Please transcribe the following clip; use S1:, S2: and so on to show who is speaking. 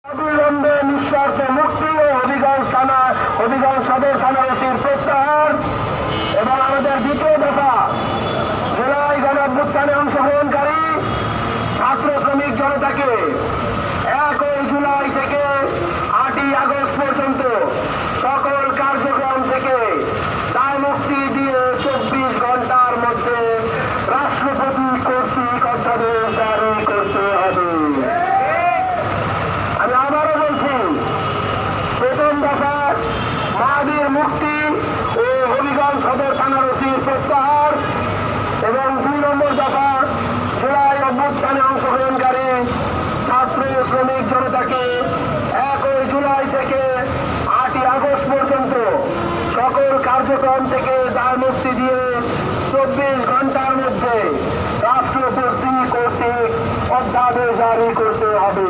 S1: অবিলম্বে নিঃশর্ত মুক্তি ও হবিগঞ্জ সদর থানার ওসির প্রত্যাহার এবং আমাদের দ্বিতীয় দফা জুলাই গণঅভ্যুত্থানে অংশগ্রহণকারী ছাত্র শ্রমিক জনতাকে 1 জুলাই থেকে 8 আগস্ট পর্যন্ত সকল কার্যক্রম থেকে দায় মুক্তি দিয়ে 24 ঘন্টার মধ্যে রাষ্ট্রপতি কর্তৃক অধ্যাদেশ জারি করতে হবে। আমি আবারও বলছি, প্রথম দফা মাহাদির মুক্তি ও হবিগঞ্জ সদর থানার ওসির প্রত্যাহার এবং 2 নম্বর দফা জুলাই অভ্যুত্থানে অংশগ্রহণকারী ছাত্র শ্রমিক জনতাকে 1 জুলাই থেকে 8 আগস্ট পর্যন্ত সকল কার্যক্রম থেকে দায় মুক্তি দিয়ে 24 ঘন্টার মধ্যে রাষ্ট্রপতি কর্তৃক অধ্যাদেশ জারি করতে হবে।